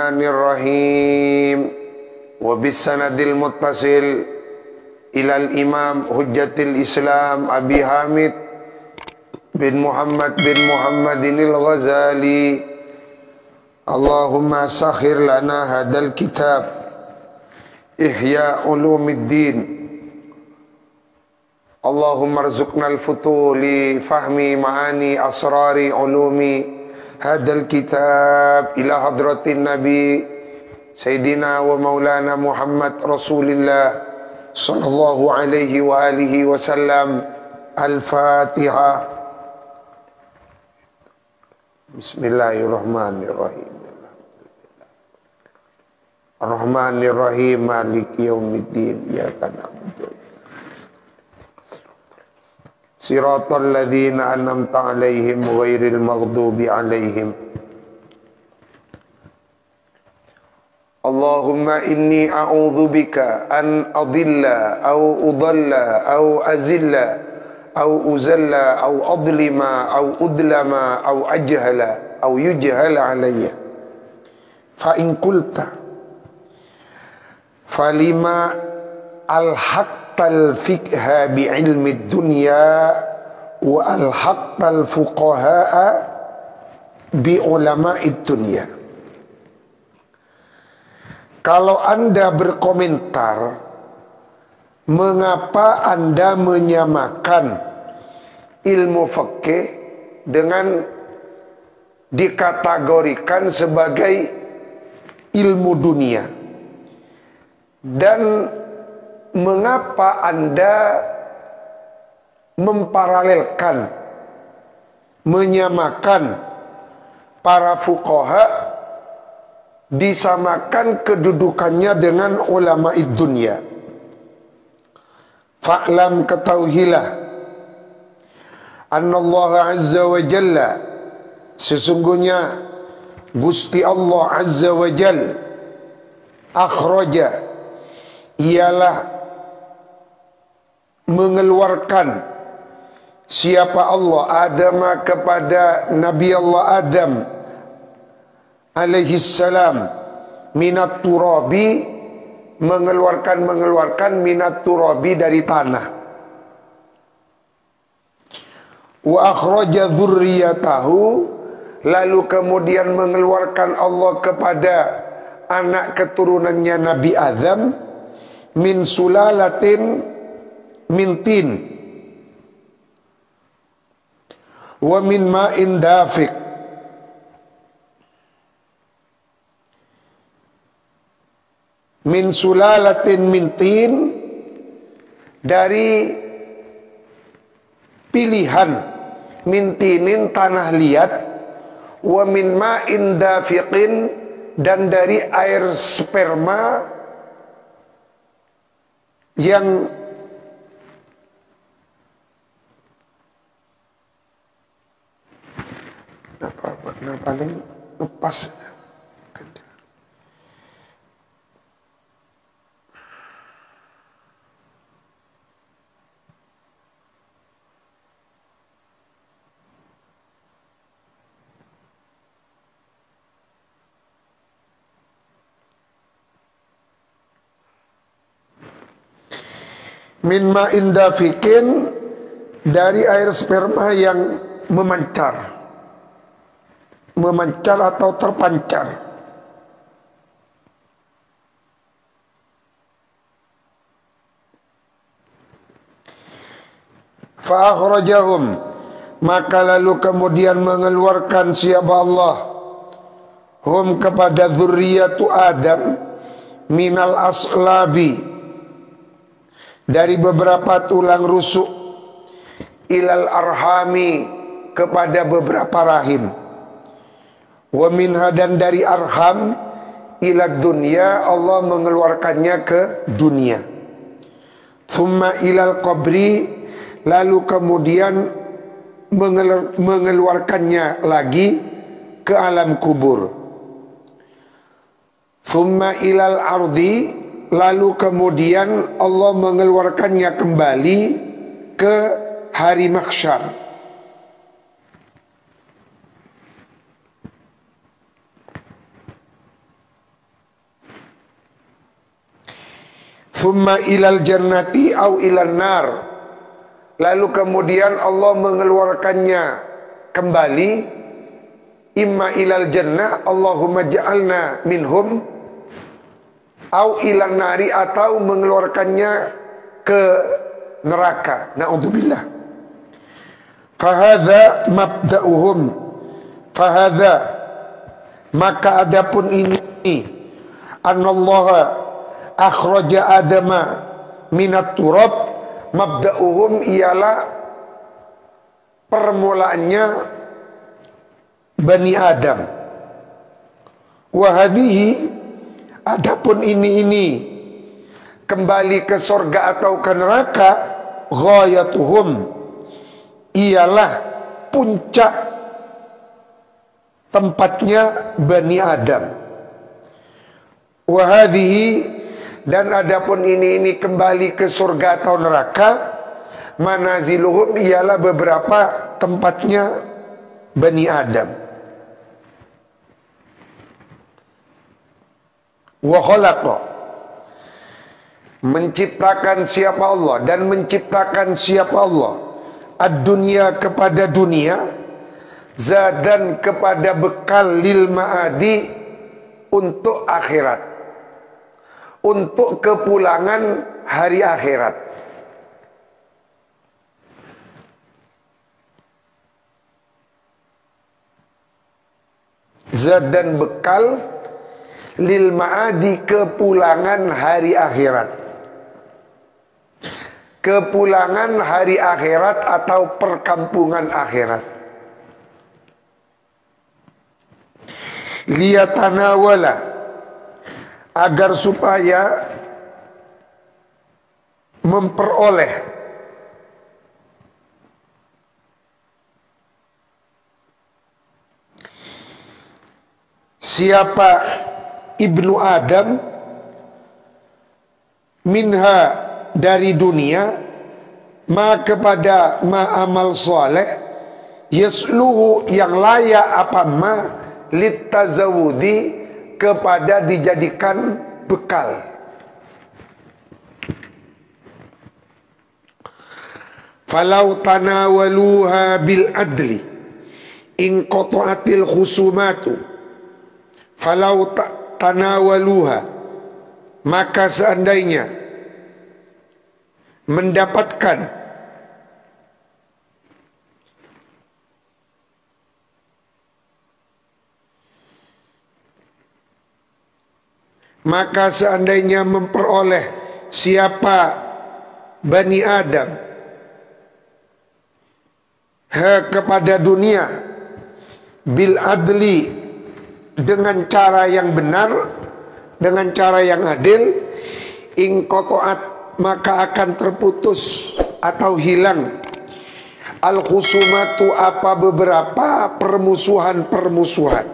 Bismillahirrahmanirrahim. Wa bisanadil muttasil ilal imam hujjatil Islam Abi Hamid bin Muhammadinil Ghazali. Allahumma sakhir lana hadal kitab Ihya Ulumiddin. Allahumma rzuqna al-futuh li fahmi ma'ani asrari ulumi hadal kitab ila hadratin nabi Sayyidina wa maulana Muhammad Rasulillah sallallahu alaihi wa alihi wasallam. Al-Fatihah. Bismillahirrahmanirrahim. Ar-Rahmanir-Rahim Maliki yaumiddin. Iyyaka na'budu Siratal ladzina an'amta 'alaihim ghairil maghdubi 'alaihim. Allahumma inni a'udzubika an adilla aw udalla aw azilla aw uzalla aw adlima aw udlama aw ajhala aw yujhala 'alayya. Fa in qulta falima alhaqtal fiqha bi ilmi dunya wa alhaqtal fuqahaa bi ulama'id dunya. Kalau Anda berkomentar, mengapa Anda menyamakan ilmu fikih dengan dikategorikan sebagai ilmu dunia? Dan mengapa Anda memparalelkan, menyamakan para fuqaha, disamakan kedudukannya dengan ulama'id dunya? Fa'lam, ketahuilah, annallaha azza wa jalla, sesungguhnya Gusti Allah azza wa jalla, akhraja, ialah mengeluarkan siapa Allah, Adam, kepada Nabi Allah Adam alaihi salam, minat turabi, mengeluarkan minat turabi dari tanah. Wa akhraja dzurriyyatahu, lalu kemudian mengeluarkan Allah kepada anak keturunannya Nabi Adam, min sulalatin min tin wa min ma'in dafiq, min sulalatin min tin, dari pilihan min tinin, tanah liat, wa min ma'in dafiqin, dan dari air sperma yang makna paling ngepas. Min ma'in dafikin, dari air sperma yang memancar atau terpancar. Fa akhrajahum, maka lalu kemudian mengeluarkan siapa Allah, hum, kepada dzurriyyatu Adam, minal aslabi, dari beberapa tulang rusuk, ilal arhami, kepada beberapa rahim, wa minha, dan dari arham, ilad dunya, Allah mengeluarkannya ke dunia. Thumma ilal qabri, lalu kemudian mengeluarkannya lagi ke alam kubur. Thumma ilal ardi, lalu kemudian Allah mengeluarkannya kembali ke hari mahsyar. thumma ilal jannati au ilan nar, lalu kemudian Allah mengeluarkannya kembali, imma ilal jannah, Allahumma ja'alna minhum, au ilan nari, atau mengeluarkannya ke neraka, na'udzubillah. Fahadha mabda'uhum, fahadha, maka adapun ini, anallaha akhraja adama minat turab, mabda'uhum ialah permulaannya Bani Adam. Wahadihi, adapun ini kembali ke surga atau ke neraka, ghayatuhum, ialah puncak tempatnya Bani Adam. Wahadihi, dan adapun ini kembali ke surga atau neraka, manaziluhum, ialah beberapa tempatnya Bani Adam. Wa khalaqa, menciptakan siapa Allah, dan menciptakan siapa Allah ad-dunya, kepada dunia, zadan, kepada bekal, lil ma'adi, untuk akhirat, untuk kepulangan hari akhirat. Zad dan bekal, lil ma'adi, kepulangan hari akhirat. Kepulangan hari akhirat atau perkampungan akhirat. Liyatanawala, agar supaya memperoleh siapa ibnu Adam minha, dari dunia, ma, kepada ma amal soleh, yasluhu, yang layak apa ma, littazawudi, kepada dijadikan bekal. Falau tanawaluha bil adli in qata'atil khusumatu, falau tanawaluha, maka seandainya mendapatkan maka seandainya memperoleh siapa Bani Adam kepada dunia bil adli, dengan cara yang benar, dengan cara yang adil, in qata'at, maka akan terputus atau hilang al khusumatu, apa beberapa permusuhan-permusuhan.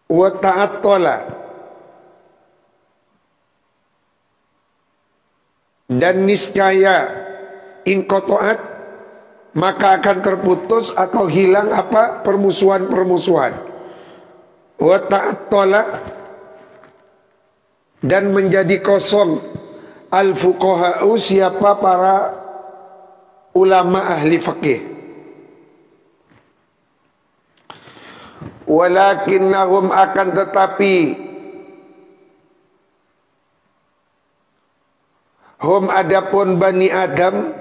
Wa ta'attala, dan niscaya in qata'at, maka akan terputus atau hilang apa permusuhan-permusuhan. Wa ta'attala, dan menjadi kosong al fuqaha'u, siapa para ulama ahli fikih. Walakinnahum, akan tetapi hum, adapun Bani Adam,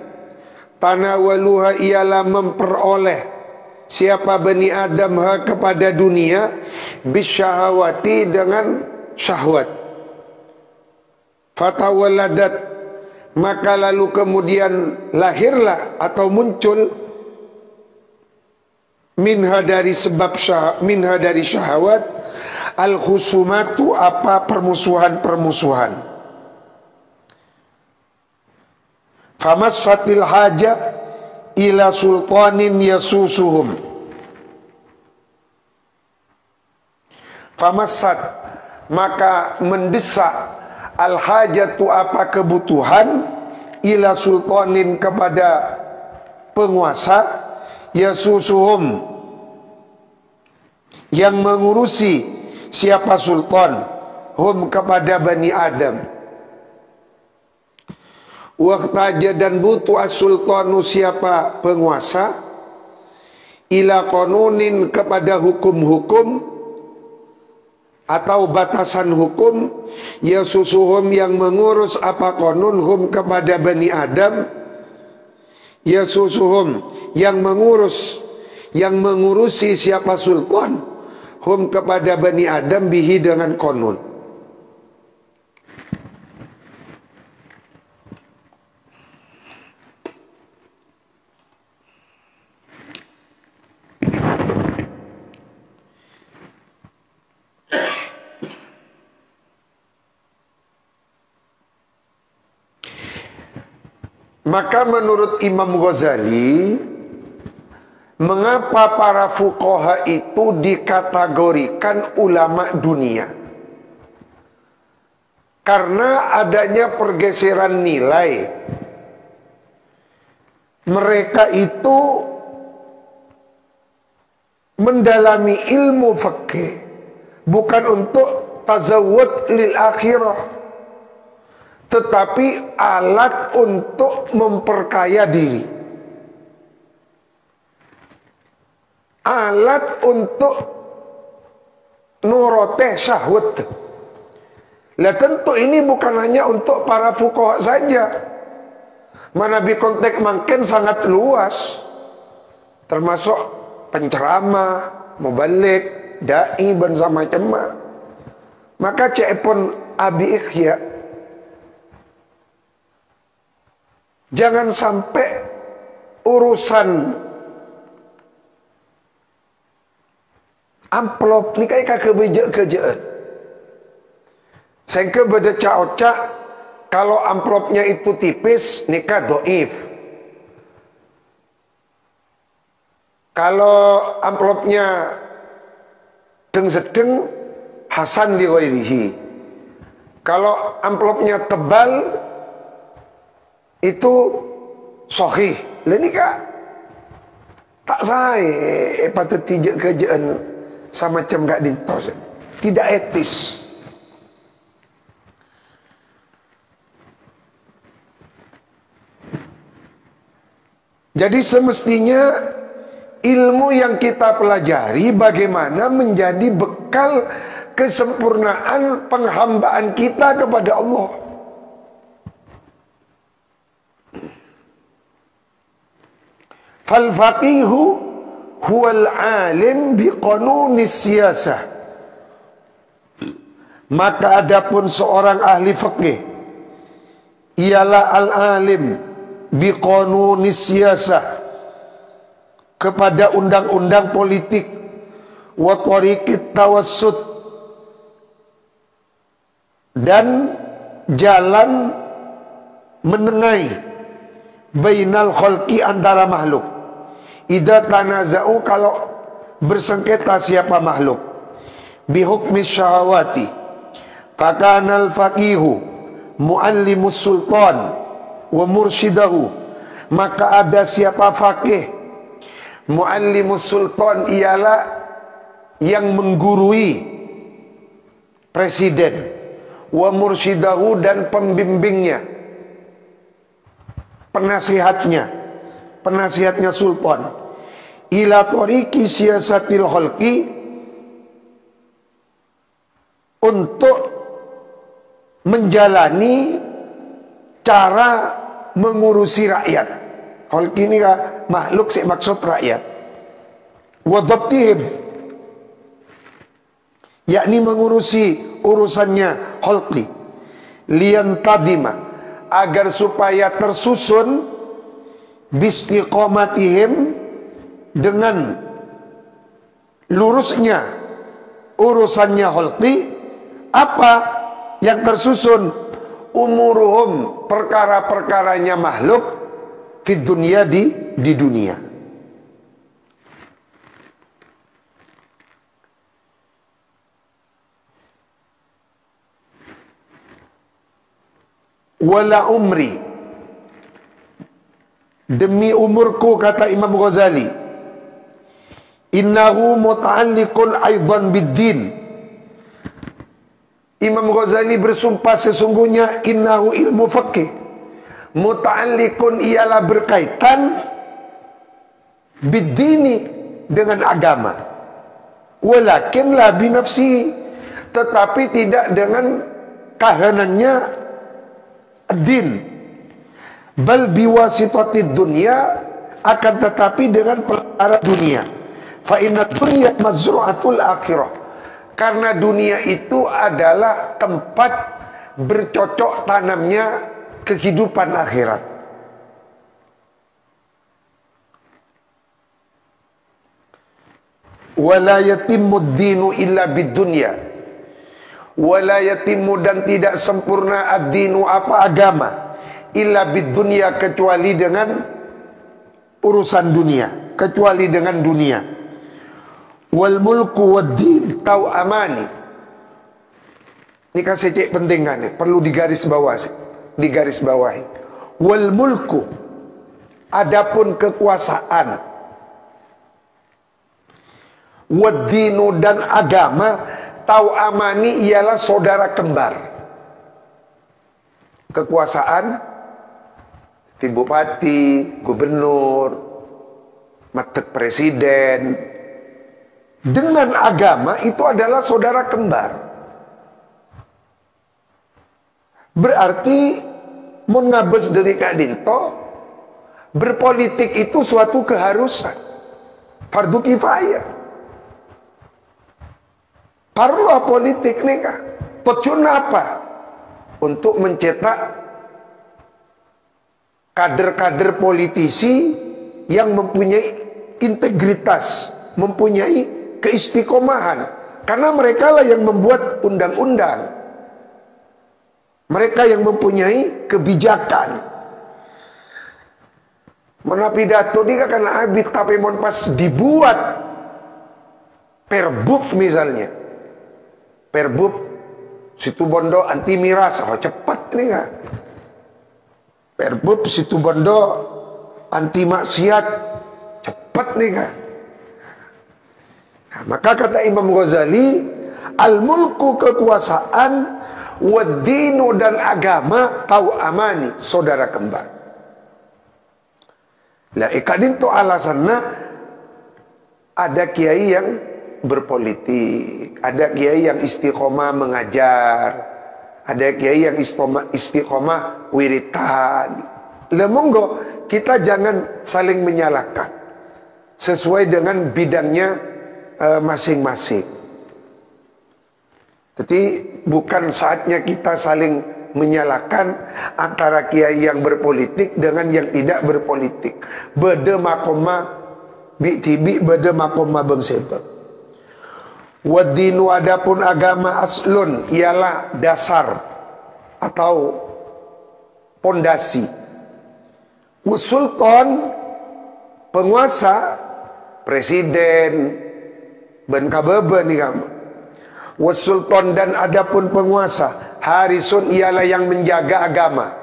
tanawaluha, ialah memperoleh siapa Bani Adam kepada dunia, bisyahawati, dengan syahwat. Fatawaladat, maka lalu kemudian lahirlah atau muncul minha, dari sebab minha, dari syahwat, al khusumatu, apa permusuhan-permusuhan. Famassatil haja ila sultanin yasusuhum, famassat, maka mendesak, al hajatu, apa kebutuhan, ila sultanin, kepada penguasa, yasusuhum, yang mengurusi siapa sultan, hum kepada Bani Adam. Waqtaja dan butuh as-sultanu siapa penguasa, ila qanunin kepada hukum-hukum atau batasan hukum, yasusuhum yang mengurus apa qanun, hum kepada Bani Adam, yasusuhum yang mengurusi siapa sultan, hum kepada Bani Adam bihi dengan qanun. Maka menurut Imam Ghazali, mengapa para fuqaha itu dikategorikan ulama dunia? Karena adanya pergeseran nilai. Mereka itu mendalami ilmu fikih bukan untuk tazawwud lil akhirah, tetapi alat untuk memperkaya diri, alat untuk nuroteh syahwat. Lah tentu ini bukan hanya untuk para fuqaha saja. Manabi konteks makin sangat luas, termasuk penceramah, mubalik, dai dan macam. Maka cepon Abi Ikhya, jangan sampai urusan amplop ni kayak kebeja-kejaan. Sehingga beda cak-cak, kalau amplopnya itu tipis, nikah doif. Kalau amplopnya sedeng, hasan li ghairihi. Kalau amplopnya tebal, itu sahih. Lah ni kak tak saya patut tijak kerjaan sama macam gak dintos. Tidak etis. Jadi semestinya ilmu yang kita pelajari bagaimana menjadi bekal kesempurnaan penghambaan kita kepada Allah. Fal faqihu huwal alim biqanunis siyasah. Maka adapun seorang ahli fikih ialah al-alim biqanunis siyasah, kepada undang-undang politik, wa tariqit tawassut, dan jalan menengahi bainal khalqi antara makhluk. Idza tanaza'u kalau bersengketa siapa makhluk, bihukmi syahawati, fakanal faqihu muallimus sultan wa mursyidahu, maka ada siapa faqih, muallimus sultan ialah yang menggurui presiden, wa mursyidahu dan pembimbingnya, penasihatnya sultan, ila tariqi siyasatil khalqi, untuk menjalani cara mengurusi rakyat. Khalqi ini makhluk, sih maksud rakyat. Wa dhabtihim, yakni mengurusi urusannya khalqi, liyantadima, agar supaya tersusun, bistiqomatihim, dengan lurusnya urusannya khalqi. Apa yang tersusun? Umuruhum, perkara-perkaranya makhluk, fid dunia, di dunia. Wala umri, demi umurku, kata Imam Ghazali, Innahu muta'alliqun aidan bid-din. Imam Ghazali bersumpah sesungguhnya innahu ilmu fikih muta'alliqun ialah berkaitan bid-dini dengan agama. Walakin la binafsi, tetapi tidak dengan kahanannya din. Bal biwasitati dunia, akan tetapi dengan perkara dunia. Fa inna dunya mazru'atul akhirah, karena dunia itu adalah tempat bercocok tanamnya kehidupan akhirat. Wala yatimmu dinu illa bidunya, wala yatimmu, dan tidak sempurna ad-dinu apa agama, illa bidunya, kecuali dengan urusan dunia, kecuali dengan dunia. Wal mulku wad din tau amani. Ini kasih cek penting kan, perlu digaris bawahi. Wal mulku, adapun kekuasaan, wad dinu, dan agama, tau amani ialah saudara kembar. Kekuasaan, bupati, gubernur, matek presiden, dengan agama itu adalah saudara kembar. Berarti mun ngabes dari Kak Dinto, berpolitik itu suatu keharusan, fardu kifayah. Perlu politik nih Kak. Tujuan apa? Untuk mencetak kader-kader politisi yang mempunyai integritas, mempunyai keistiqomahan, karena mereka lah yang membuat undang-undang, mereka yang mempunyai kebijakan. Mana pidato dia kan habis, tapi mon pas dibuat perbub misalnya, perbub Situbondo anti miras, oh cepat nih Kak. Perbub Situbondo anti maksiat, cepat nih Kak. Maka kata Imam Ghazali, al-mulku kekuasaan, wad-dinu dan agama, tau amani saudara kembar. Lah ikadin tu alasannya ada kiai yang berpolitik, ada kiai yang istiqomah mengajar, ada kiai yang istiqomah wiritan. Lah monggo kita jangan saling menyalahkan sesuai dengan bidangnya masing-masing. Jadi bukan saatnya kita saling menyalahkan antara kiai yang berpolitik dengan yang tidak berpolitik. Beda makoma bi beda makoma bengsebab. Wadinu, adapun agama, aslun ialah dasar atau pondasi. Usulton penguasa, presiden, ben kabebe nih kamu. Wasultan, dan adapun penguasa, harisun ialah yang menjaga agama.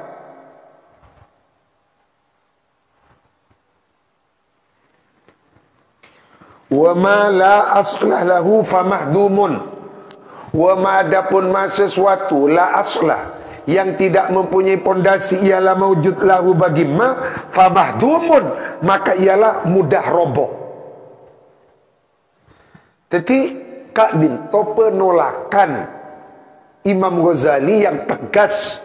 Wa ma la aslah lahu famahdumun. Wa ma, adapun ma sesuatu, la aslah, yang tidak mempunyai pondasi, ialah maujud lahu bagi ma, famahdumun, maka ialah mudah roboh. Jadi Kak Dinto penolakan Imam Ghazali yang tegas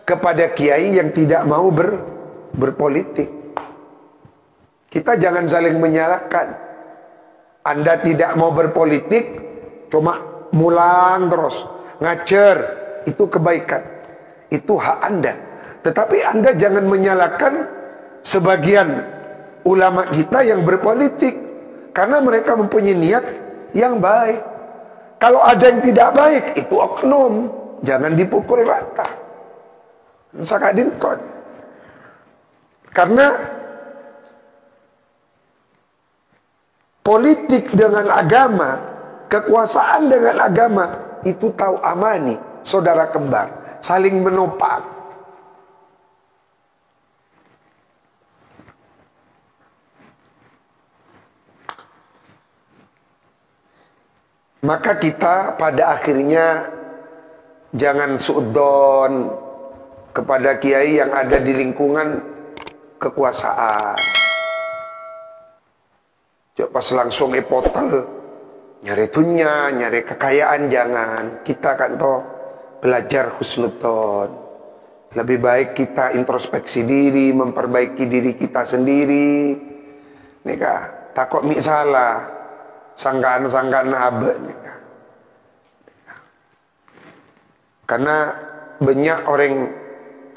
kepada kiai yang tidak mau berpolitik. Kita jangan saling menyalahkan. Anda tidak mau berpolitik, cuma mulang terus, ngacer, itu kebaikan, itu hak Anda. Tetapi Anda jangan menyalahkan sebagian ulama kita yang berpolitik, karena mereka mempunyai niat yang baik. Kalau ada yang tidak baik, itu oknum, jangan dipukul rata. Sakadinton. Karena politik dengan agama, kekuasaan dengan agama, itu tahu amani, saudara kembar, saling menopang. Maka kita pada akhirnya jangan suudzon kepada kiai yang ada di lingkungan kekuasaan. Coba pas langsung epotel, nyari dunia, nyari kekayaan, jangan. Kita kan toh belajar husnudzon. Lebih baik kita introspeksi diri, memperbaiki diri kita sendiri. Nika, takut salah, sangkaan-sangkaan abe nika. Karena banyak orang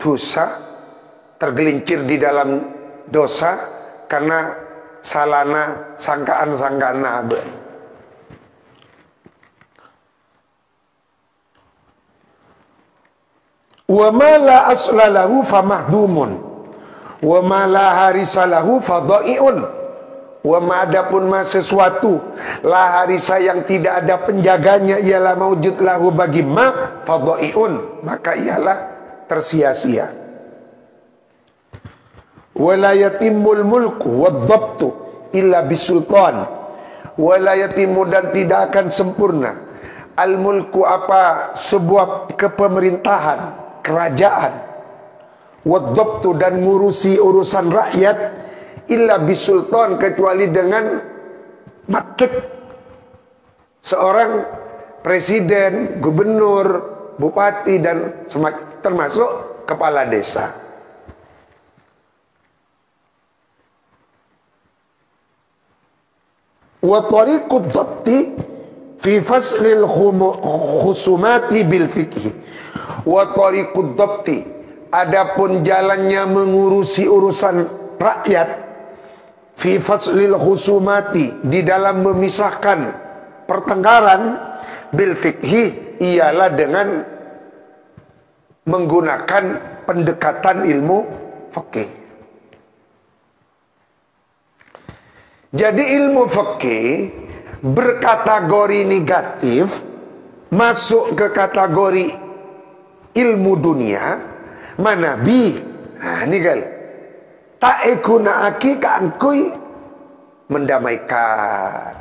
dosa tergelincir di dalam dosa karena salana sangkaan-sangkaan abe. Wa ma la aslalahu famahdumun wa ma la harisalahu fadha'iun wa ma adapun ma sesuatu la harisa yang tidak ada penjaganya ialah maujud lahu bagi ma fadha'iun, maka ialah tersia-sia. Wa la yatimul mulku wad-dhabtu illa bisultan wa la yatimu, dan tidak akan sempurna al mulku apa sebuah kepemerintahan, kerajaan, wadzabtu dan ngurusi urusan rakyat, illa bisultan kecuali dengan matlek seorang presiden, gubernur, bupati dan termasuk kepala desa. Wa tariqud dhabti fi faslil khusumati bil fiqhi. Wa tariqud dhabti, adapun jalannya mengurusi urusan rakyat, fi faslil khusumati, di dalam memisahkan pertengkaran, bil fiqhi, ialah dengan menggunakan pendekatan ilmu fikih. Jadi ilmu fikih berkategori negatif, masuk ke kategori ilmu dunia, manabi. Nah, ini kan ta'ikuna aki kangkui mendamaikan,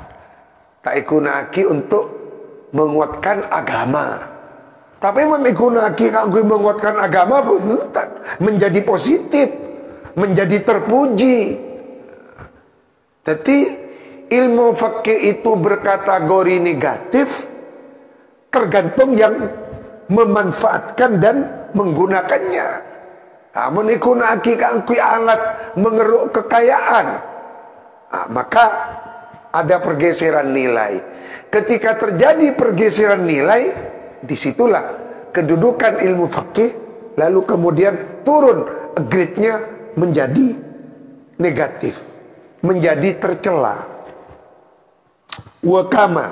ta'ikuna aki untuk menguatkan agama. Tapi menikuna aki kangkui menguatkan agama pun menjadi positif, menjadi terpuji. Jadi ilmu fikih itu berkategori negatif tergantung yang memanfaatkan dan menggunakannya. Menikuna aki kangkui alat mengeruk kekayaan, maka ada pergeseran nilai. Ketika terjadi pergeseran nilai, disitulah kedudukan ilmu fikih lalu kemudian turun grade-nya menjadi negatif, menjadi tercela. Wa kama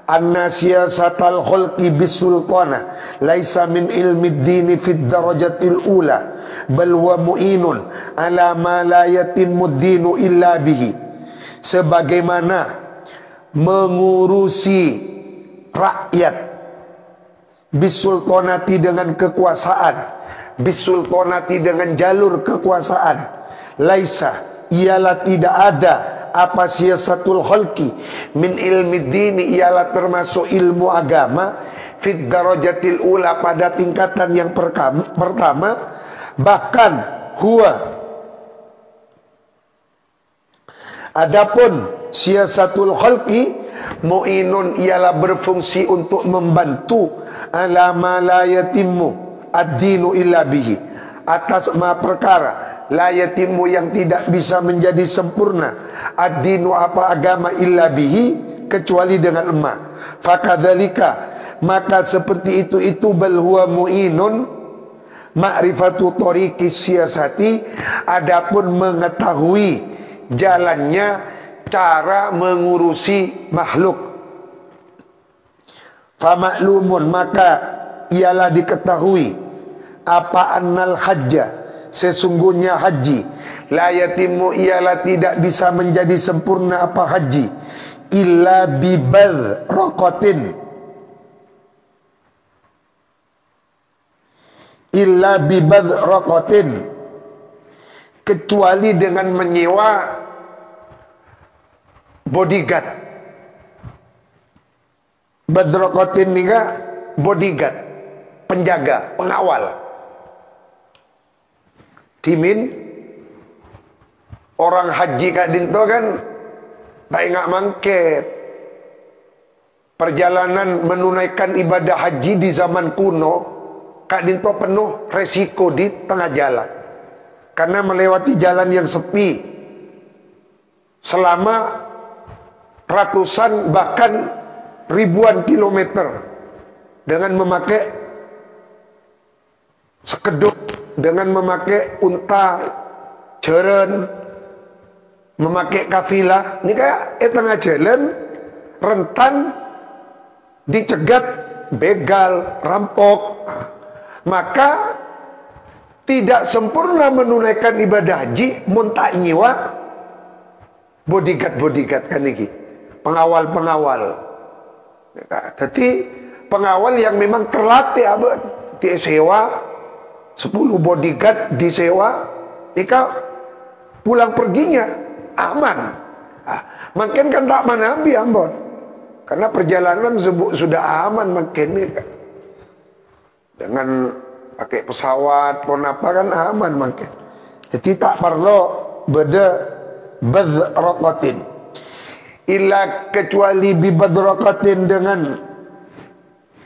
anna siyasatal khulqi bisultana laisa min ilmi ad-din fi ad-darajatil ula bal huwa mu'inun ala ma la yatimmu ad-dinu illa bihi. Sebagaimana mengurusi rakyat bisultanati dengan kekuasaan, bisultanati dengan jalur kekuasaan, laisa ialah tidak ada apa siyasatul khalqi min ilmi dini, ialah termasuk ilmu agama, fit darajatil ula pada tingkatan yang pertama, bahkan huwa adapun siyasatul khalqi mu'inun ialah berfungsi untuk membantu ala ma la yatimmu ad-dinu illa bihi, atas ma perkara la yatimu yang tidak bisa menjadi sempurna ad-dinu apa agama illa bihi kecuali dengan emak. Fakadzalika, maka seperti itu bal huwa mu'inun ma'rifatu tariqis siyasati, adapun mengetahui jalannya cara mengurusi makhluk. Famaklumun, maka ialah diketahui apa annal hajja, sesungguhnya haji, la yatimu ialah tidak bisa menjadi sempurna apa haji, illa bibadh raqatin, illa bibadh raqatin, kecuali dengan menyewa bodyguard, Badrokotin nika bodyguard, penjaga, pengawal. Timin orang haji kak dinto kan tak ingat mangket. Perjalanan menunaikan ibadah haji di zaman kuno kak dinto penuh resiko di tengah jalan, karena melewati jalan yang sepi selama ratusan bahkan ribuan kilometer dengan memakai sekedut, dengan memakai unta, jeren, memakai kafilah. Ini kayak tengah jalan rentan dicegat begal, rampok. Maka tidak sempurna menunaikan ibadah haji mun tak nyiwa bodyguard kan iki, pengawal. Jadi pengawal yang memang terlatih abad disewa 10 bodyguard disewa, jika pulang perginya aman. Makin kan tak manabi ambon, karena perjalanan sudah aman makin nih kan. Dengan pakai pesawat pun apa kan aman makin. Jadi tak perlu beda badrokotin, illa kecuali bi badrokotin, dengan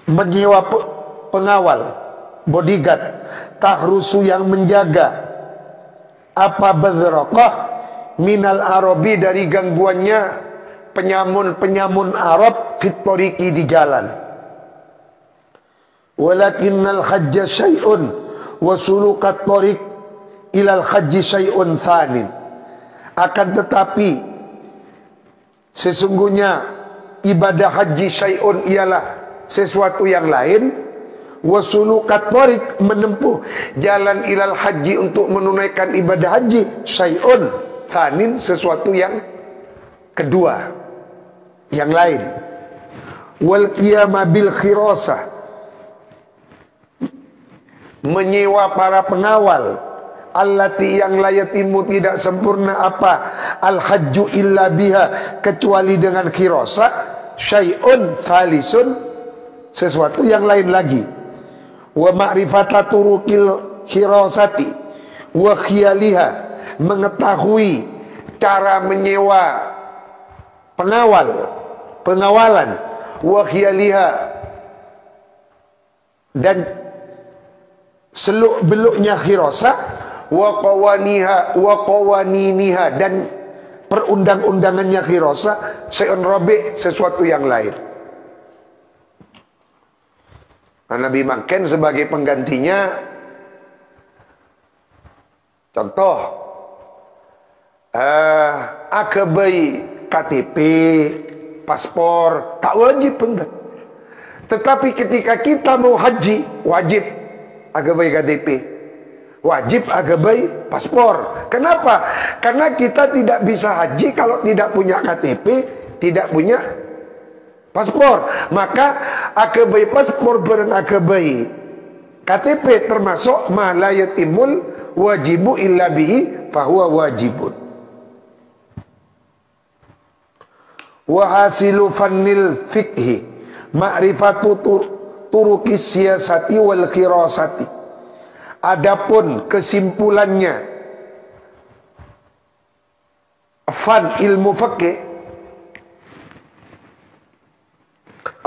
menyewa pengawal, bodyguard, tahrusu yang menjaga. Apa badrokah? Minal arabi, dari gangguannya penyamun Arab, fitoriki, di jalan. Walakinnal hajja syai'un wa sulukat tariq ilal hajji syai'un thanin. Akan tetapi sesungguhnya ibadah haji syai'un ialah sesuatu yang lain, wasulukat tariq, menempuh jalan ilal haji untuk menunaikan ibadah haji, syai'un thanin, sesuatu yang kedua, yang lain. Wal qiyama bil khirasah, menyewa para pengawal, allati, yang layatimu, tidak sempurna apa al hajju illa biha, kecuali dengan khirasah, syai'un thalisun, sesuatu yang lain lagi. Wa ma'rifata turukil khirasati wa khiyaliha, mengetahui cara menyewa pengawalan, wa khiyaliha, dan seluk-beluknya khirasah, wa qawaniniha, dan perundang-undangannya khirasah, syai'un rabi', sesuatu yang lain. Nabi makan sebagai penggantinya, contoh akabai KTP, paspor, tak wajib pun. Tetapi ketika kita mau haji, wajib agabai KTP, wajib agabai paspor. Kenapa? Karena kita tidak bisa haji kalau tidak punya KTP, tidak punya paspor. Maka agabai paspor bareng agabai KTP termasuk ma la yatimul wajibu illa bihi fahuwa wajibun. Wa hasilu fannil fiqhi ma'rifatu turuki siasati wal khirasati. Adapun kesimpulannya fan ilmu fikih,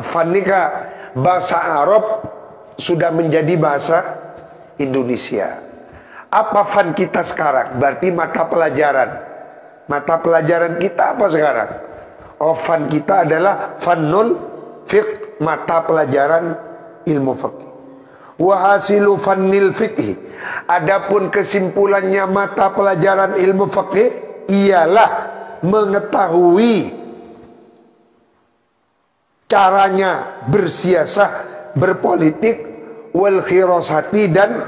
fan nikah bahasa Arab sudah menjadi bahasa Indonesia. Apa fan kita sekarang? Berarti mata pelajaran. Mata pelajaran kita apa sekarang? Oh, fan kita adalah fannul fiqh, mata pelajaran ilmu fikih. Wa hasilu fannil fiqh, adapun kesimpulannya mata pelajaran ilmu fikih ialah mengetahui caranya bersiasah, berpolitik, wal khirasati, dan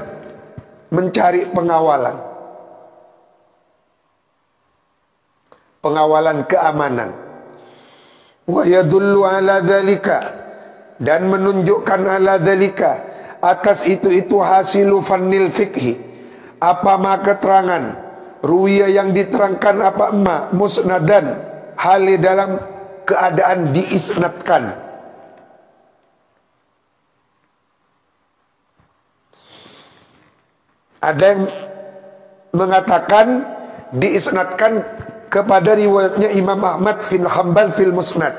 mencari pengawalan keamanan. Wa yadullu ala dzalika, dan menunjukkan ala dzalika, atas itu hasilu fannil fikhi, apa ma keterangan ruwiya yang diterangkan apa ma musnadan, hal dalam keadaan diisnadkan, Ada yang mengatakan diisnadkan kepada riwayatnya Imam Ahmad bin Hanbal fil Musnad.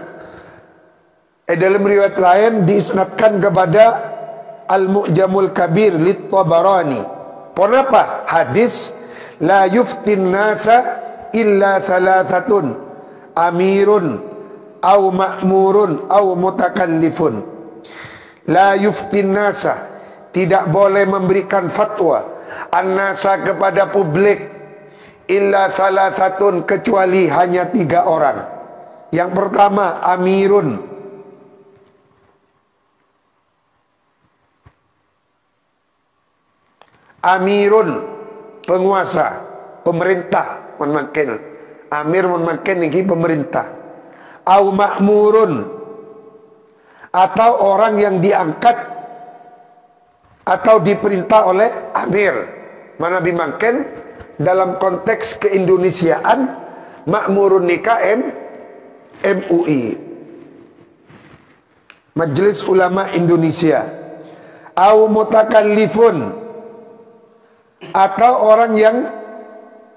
Dalam riwayat lain diisnadkan kepada Al-Mu'jamul Kabir lit Tabarani. Kenapa? Hadis la yuftin nasa illa thalathatun amirun au ma'murun au mutakallifun. La yuftin nasa, tidak boleh memberikan fatwa an-nasa kepada publik illa thalathatun, kecuali hanya 3 orang. Yang pertama amirun, amirun penguasa, pemerintah, memakin amir memakin ini pemerintah. Au ma'murun, atau orang yang diangkat atau diperintah oleh amir. Mana bimaken dalam konteks keindonesiaan makmurun nikah MUI, Majelis Ulama Indonesia. Au mutakallifun, atau orang yang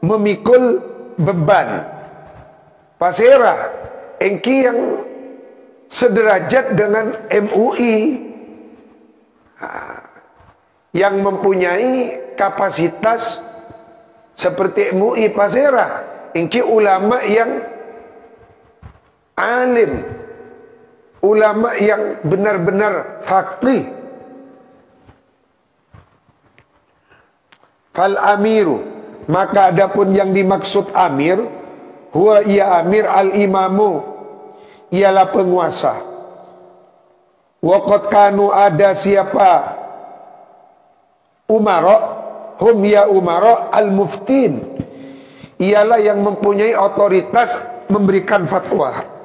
memikul beban pasera engki yang sederajat dengan MUI, yang mempunyai kapasitas seperti MUI Pasera, engki ulama yang alim, ulama yang benar-benar faqih. Fal amiru, maka adapun yang dimaksud amir, huwa ia amir al imamu, ialah penguasa. Waqad kanu, ada siapa umara, hum ya umara al muftin, ialah yang mempunyai otoritas memberikan fatwa.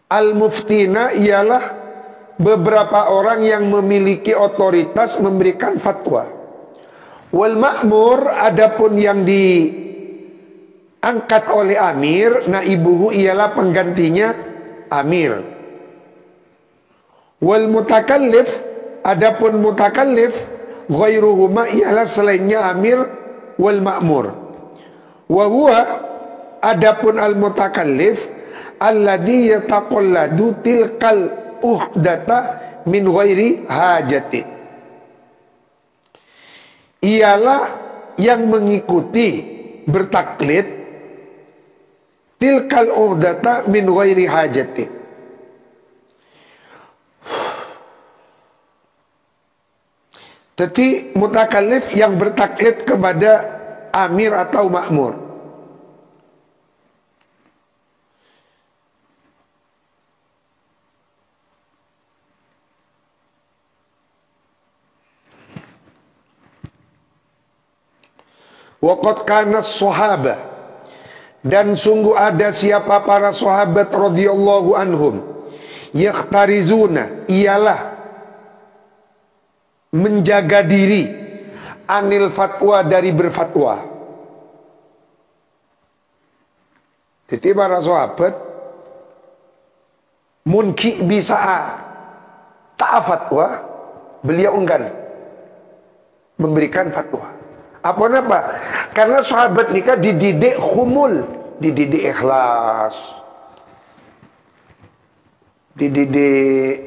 Al-muftina ialah beberapa orang yang memiliki otoritas memberikan fatwa. Wal ma'mur, adapun yang diangkat oleh amir, naibuhu ialah penggantinya amir. Wal mutakallif, adapun mutakallif, ghairuhuma ialah selainnya amir wal ma'mur. Wa huwa, adapun al mutakallif, alladhi yataqalladu tilkal uhdata min ghairi hajati, ialah yang mengikuti, bertaklid tilkal uhdata min ghairi hajati, jadi mutakallif yang bertaklid kepada amir atau makmur. Waqad kana as-sahabah, dan sungguh ada siapa para sahabat radhiyallahu anhum, yakhtarizuna, ialah menjaga diri, anil fatwa, dari berfatwa. Jadi para sahabat munki bisa tak fatwa, beliau enggan memberikan fatwa. Apa? Karena sahabat nikah dididik khumul, dididik ikhlas, dididik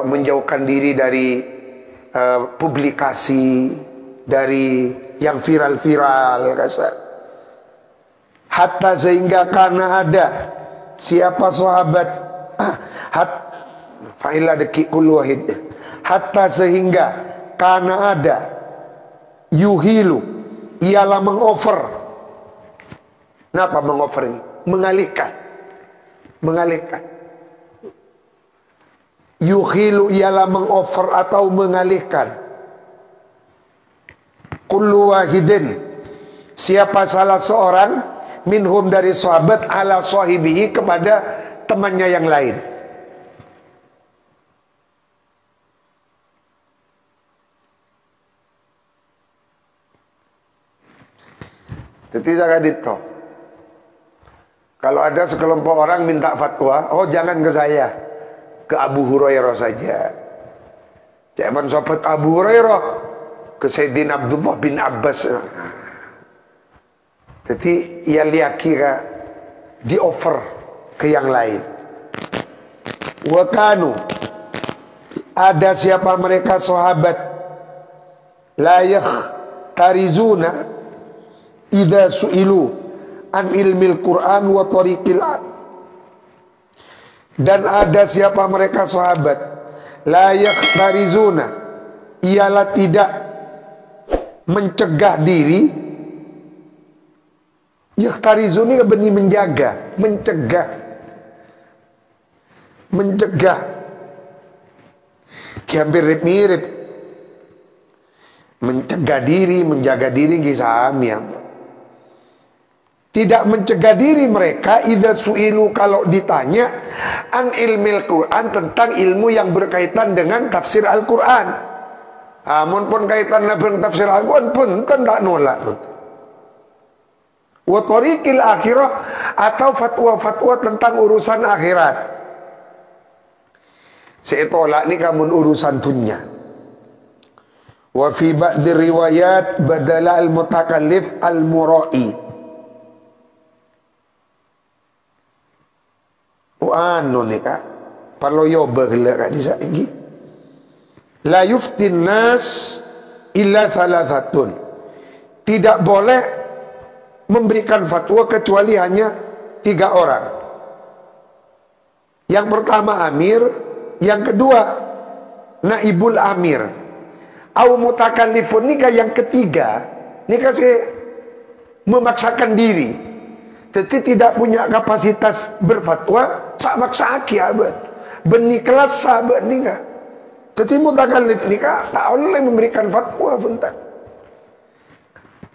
menjauhkan diri dari publikasi, dari yang viral-viral, kasar. Hatta sehingga karena ada siapa sahabat fa'ila dekik kul wahid, hatta sehingga karena ada yuhilu, ialah mengoffer. Kenapa mengoffer ini? Mengalihkan. Yuhilu ialah mengoffer atau mengalihkan. Kullu wahidin, siapa salah seorang, minhum dari sahabat ala sahibihi kepada temannya yang lain. Jadi saya dito. Kalau ada sekelompok orang minta fatwa, oh jangan ke saya, ke Abu Hurairah saja. Jangan sahabat Abu Hurairah, ke Sayyidina Abdullah bin Abbas. Jadi ia lihat kira di offer ke yang lain. Wakanu, ada siapa mereka sahabat la yakhtarizuna idza su'ilu an ilmil Quran wa tariqil, dan ada siapa mereka sahabat la yakhtarizuna, ialah tidak mencegah diri. Yakhtarizuni benih menjaga, mencegah hampir mirip mencegah diri, menjaga diri kisahnya. Tidak mencegah diri mereka idza su'ilu, kalau ditanya an ilmil Quran, tentang ilmu yang berkaitan dengan tafsir Al-Quran. Amun pun kaitan dengan tafsir Al-Quran pun tidak nolak. Wa tariqil akhirah, atau fatwa-fatwa tentang urusan akhirat. Saya tolak ni kamu urusan dunia. Wa fi ba'di riwayat badala al-mutakallif al-mura'i. Anu ni kak, perlu yoba gila kak di saiki. La yuftin nas illa thalathatun. Tidak boleh memberikan fatwa kecuali hanya 3 orang. Yang pertama amir, yang kedua naibul amir. Au mutakallifun, nikah yang ketiga, nikah memaksakan diri. Jadi tidak punya kapasitas berfatwa, sak maksaki abad. Benih kelas sahabat nikah. Jadi mutakallif nikah tak boleh memberikan fatwa pun tak.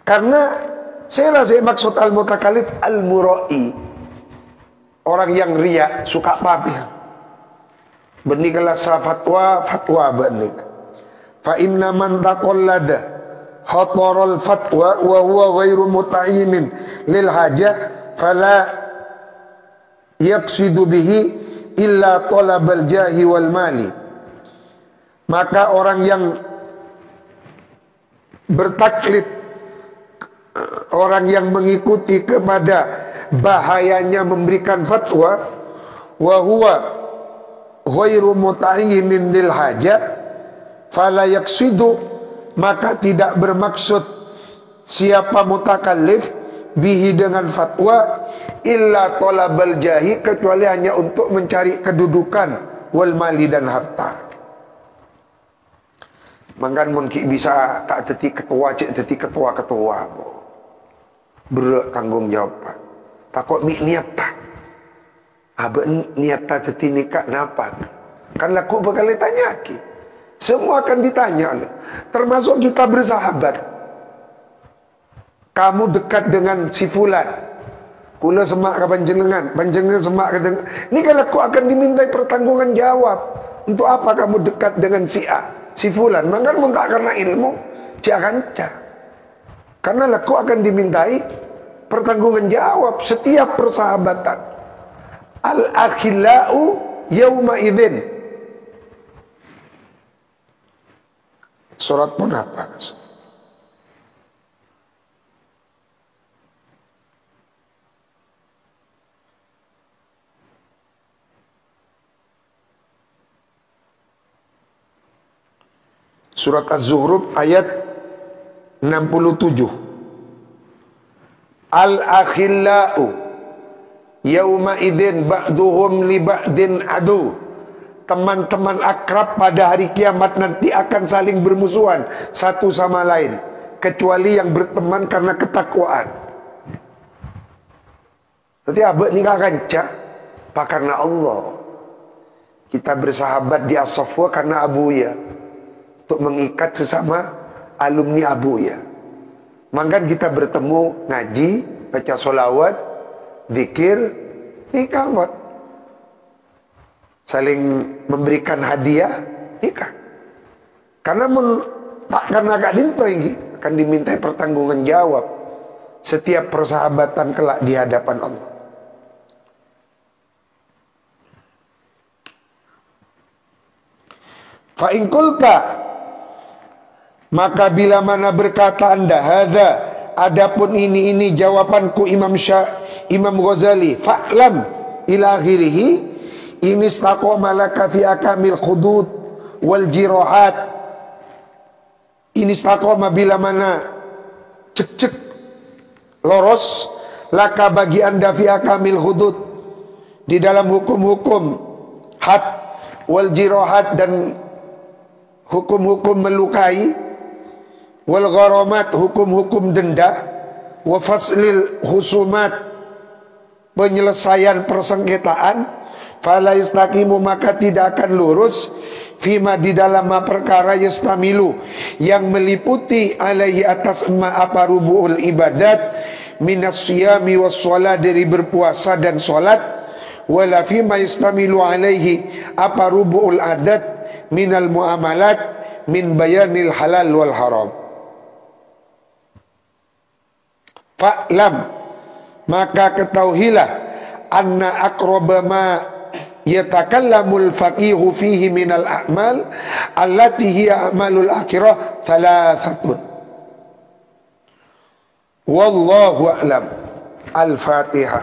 Karena saya maksud al-mutakallif al-mura'i, orang yang riak, suka pamer. Benih kelas fatwa benih. Fa inna man taqallada khataral fatwa wa huwa ghairu muta'inin lil hajah fala yaqsidu bihi illa talabal jahi wal mali. Maka orang yang bertaklid, orang yang mengikuti kepada bahayanya memberikan fatwa, wa huwa ghairu muta'inin lil hajah fala yaqsidu, maka tidak bermaksud siapa mutakallif bihi dengan fatwa illa talabal jahi, kecuali hanya untuk mencari kedudukan wal mali dan harta. Mangkan mungkin bisa tak teti ketua, cek teti ketua berat tanggung jawab. Takut mik niat tak abe niat tak teti nikah napa kan laku bakal ditanya ki. Semua akan ditanya, termasuk kita bersahabat. Kamu dekat dengan si fulan, kula semak ke panjenengan semak ke panjenengan. Ini kalau aku akan dimintai pertanggungan jawab. Untuk apa kamu dekat dengan si A, si fulan? Maka mun tak karena ilmu, jangan cak. Karena aku akan dimintai pertanggungan jawab setiap persahabatan. Al-akhillau yauma idzin. Surat pun apa? Surat Az-Zuhruf ayat 67. Al-akhillau yauma idzin ba'duhum li ba'din adu. Teman-teman akrab pada hari kiamat nanti akan saling bermusuhan satu sama lain, kecuali yang berteman karena ketakwaan. Jadi abad nikah kanca pak karena Allah. Kita bersahabat di as-safwa karena abuya, untuk mengikat sesama alumni abuya. Maka kita bertemu ngaji baca solawat, zikir, nikah buat. Saling memberikan hadiah, nikah. Karena takkan agak dinto ini akan dimintai pertanggungan jawab setiap persahabatan kelak di hadapan Allah. Fa in qulta, maka bila mana berkata anda, hadza, adapun ini jawabanku Imam Ghazali, fa'lam ila akhirih, ini istaqama laka fi akamil khudud wal jirahat. Ini istaqama bila mana cek loros laka bagi anda fi akamil hudud, di dalam hukum-hukum had wal jirahat, dan hukum-hukum melukai, wal gharamat, hukum-hukum denda, wa faslil husumat, penyelesaian persengketaan, fala yastaqimu, maka tidak akan lurus, fima, di dalam perkara yastamilu, yang meliputi alaihi, atas apa rubu'ul ibadat, minas siyami was sholat, dari berpuasa dan sholat, wala fima yastamilu alaihi apa rubu'ul adat, minal muamalat, min bayanil halal wal haram. Fa'lam, maka ketahuilah, anna aqraba ma yatakallamul faqihu fihi minal a'mal allati hiya a'malul akhirah thalathatun. Wallahu a'lam. Al-Fatihah.